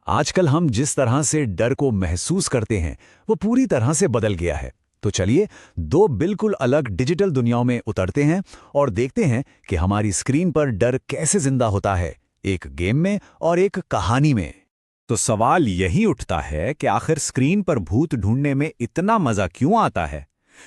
आजकल हम जिस तरह से डर को महसूस करते हैं वो पूरी तरह से बदल गया है। तो चलिए दो बिल्कुल अलग डिजिटल दुनियाओं में उतरते हैं और देखते हैं कि हमारी स्क्रीन पर डर कैसे जिंदा होता है, एक गेम में और एक कहानी में। तो सवाल यही उठता है कि आखिर स्क्रीन पर भूत ढूंढने में इतना मजा क्यों आता है,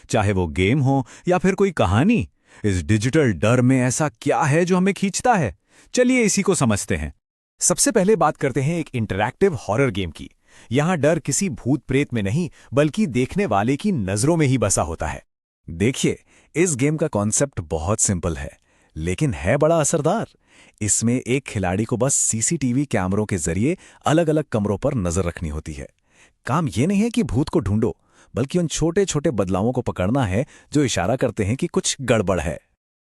चाहे वो गेम हो या फिर कोई कहानी। इस डिजिटल डर में ऐसा क्या है जो हमें खींचता है? चलिए इसी को समझते हैं। सबसे पहले बात करते हैं एक इंटरैक्टिव हॉरर गेम की। यहां डर किसी भूत प्रेत में नहीं बल्कि देखने वाले की नजरों में ही बसा होता है। देखिए, इस गेम का कॉन्सेप्ट बहुत सिंपल है लेकिन है बड़ा असरदार। इसमें एक खिलाड़ी को बस सीसीटीवी कैमरों के जरिए अलग अलग कमरों पर नजर रखनी होती है। काम यह नहीं है कि भूत को ढूंढो, बल्कि उन छोटे छोटे बदलावों को पकड़ना है जो इशारा करते हैं कि कुछ गड़बड़ है।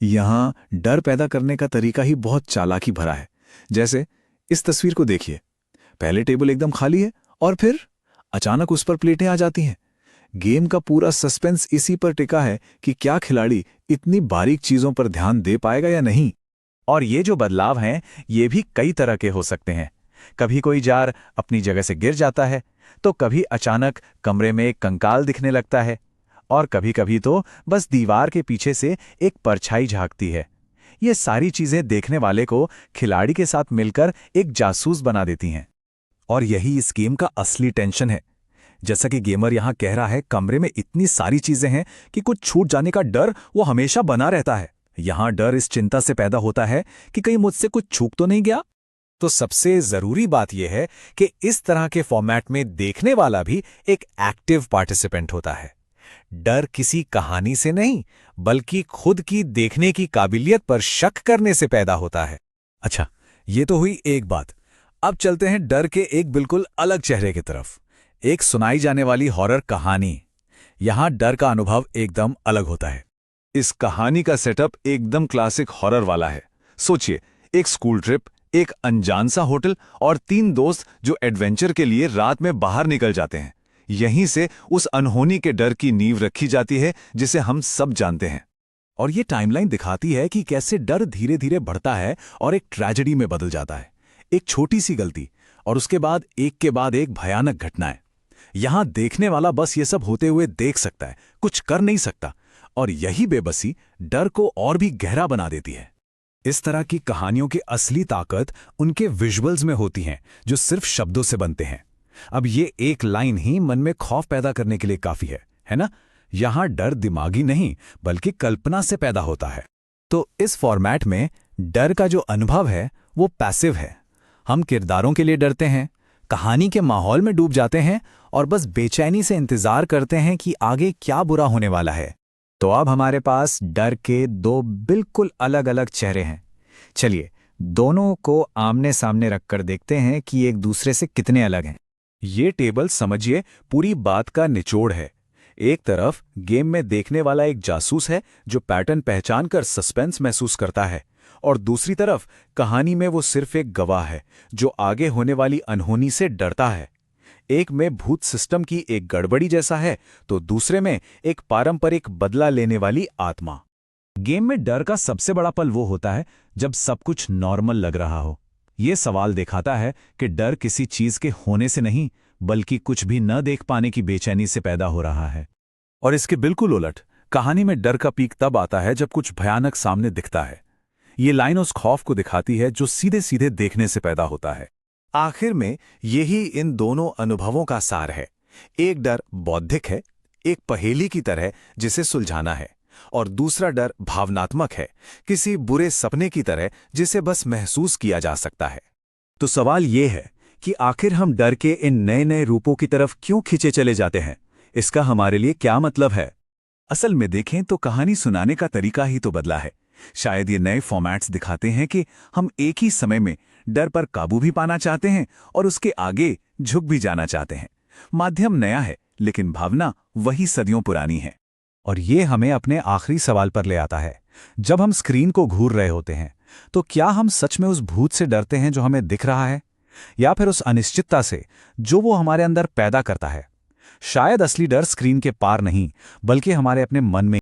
यहां डर पैदा करने का तरीका ही बहुत चालाकी भरा है। जैसे इस तस्वीर को देखिए, पहले टेबल एकदम खाली है और फिर अचानक उस पर प्लेटें आ जाती हैं। गेम का पूरा सस्पेंस इसी पर टिका है कि क्या खिलाड़ी इतनी बारीक चीजों पर ध्यान दे पाएगा या नहीं। और ये जो बदलाव हैं, ये भी कई तरह के हो सकते हैं। कभी कोई जार अपनी जगह से गिर जाता है, तो कभी अचानक कमरे में एक कंकाल दिखने लगता है, और कभी कभी तो बस दीवार के पीछे से एक परछाई झांकती है। ये सारी चीजें देखने वाले को खिलाड़ी के साथ मिलकर एक जासूस बना देती हैं। और यही इस गेम का असली टेंशन है। जैसा कि गेमर यहां कह रहा है, कमरे में इतनी सारी चीजें हैं कि कुछ छूट जाने का डर वो हमेशा बना रहता है। यहां डर इस चिंता से पैदा होता है कि कहीं मुझसे कुछ चूक तो नहीं गया। तो सबसे जरूरी बात यह है कि इस तरह के फॉर्मेट में देखने वाला भी एक एक्टिव पार्टिसिपेंट होता है। डर किसी कहानी से नहीं बल्कि खुद की देखने की काबिलियत पर शक करने से पैदा होता है। अच्छा, ये तो हुई एक बात। अब चलते हैं डर के एक बिल्कुल अलग चेहरे की तरफ, एक सुनाई जाने वाली हॉरर कहानी। यहां डर का अनुभव एकदम अलग होता है। इस कहानी का सेटअप एकदम क्लासिक हॉरर वाला है। सोचिए, एक स्कूल ट्रिप, एक अनजान सा होटल और तीन दोस्त जो एडवेंचर के लिए रात में बाहर निकल जाते हैं। यहीं से उस अनहोनी के डर की नींव रखी जाती है जिसे हम सब जानते हैं। और ये टाइमलाइन दिखाती है कि कैसे डर धीरे धीरे बढ़ता है और एक ट्रेजेडी में बदल जाता है। एक छोटी सी गलती और उसके बाद एक भयानक घटनाएं। यहां देखने वाला बस ये सब होते हुए देख सकता है, कुछ कर नहीं सकता। और यही बेबसी डर को और भी गहरा बना देती है। इस तरह की कहानियों की असली ताकत उनके विजुअल्स में होती है, जो सिर्फ शब्दों से बनते हैं। अब ये एक लाइन ही मन में खौफ पैदा करने के लिए काफी है ना? यहां डर दिमागी नहीं बल्कि कल्पना से पैदा होता है। तो इस फॉर्मेट में डर का जो अनुभव है वो पैसिव है। हम किरदारों के लिए डरते हैं, कहानी के माहौल में डूब जाते हैं और बस बेचैनी से इंतजार करते हैं कि आगे क्या बुरा होने वाला है। तो अब हमारे पास डर के दो बिल्कुल अलग अलग चेहरे हैं। चलिए दोनों को आमने सामने रखकर देखते हैं कि एक दूसरे से कितने अलग हैं। ये टेबल समझिए पूरी बात का निचोड़ है। एक तरफ गेम में देखने वाला एक जासूस है जो पैटर्न पहचानकर सस्पेंस महसूस करता है, और दूसरी तरफ कहानी में वो सिर्फ एक गवाह है जो आगे होने वाली अनहोनी से डरता है। एक में भूत सिस्टम की एक गड़बड़ी जैसा है, तो दूसरे में एक पारंपरिक बदला लेने वाली आत्मा। गेम में डर का सबसे बड़ा पल वो होता है जब सब कुछ नॉर्मल लग रहा हो। ये सवाल दिखाता है कि डर किसी चीज के होने से नहीं बल्कि कुछ भी न देख पाने की बेचैनी से पैदा हो रहा है। और इसके बिल्कुल उलट, कहानी में डर का पीक तब आता है जब कुछ भयानक सामने दिखता है। ये लाइन उस खौफ को दिखाती है जो सीधे सीधे देखने से पैदा होता है। आखिर में यही इन दोनों अनुभवों का सार है। एक डर बौद्धिक है, एक पहेली की तरह जिसे सुलझाना है, और दूसरा डर भावनात्मक है, किसी बुरे सपने की तरह जिसे बस महसूस किया जा सकता है। तो सवाल ये है कि आखिर हम डर के इन नए नए रूपों की तरफ क्यों खींचे चले जाते हैं? इसका हमारे लिए क्या मतलब है? असल में देखें तो कहानी सुनाने का तरीका ही तो बदला है। शायद ये नए फॉर्मेट्स दिखाते हैं कि हम एक ही समय में डर पर काबू भी पाना चाहते हैं और उसके आगे झुक भी जाना चाहते हैं। माध्यम नया है लेकिन भावना वही सदियों पुरानी है। और ये हमें अपने आखिरी सवाल पर ले आता है। जब हम स्क्रीन को घूर रहे होते हैं तो क्या हम सच में उस भूत से डरते हैं जो हमें दिख रहा है, या फिर उस अनिश्चितता से जो वो हमारे अंदर पैदा करता है? शायद असली डर स्क्रीन के पार नहीं बल्कि हमारे अपने मन में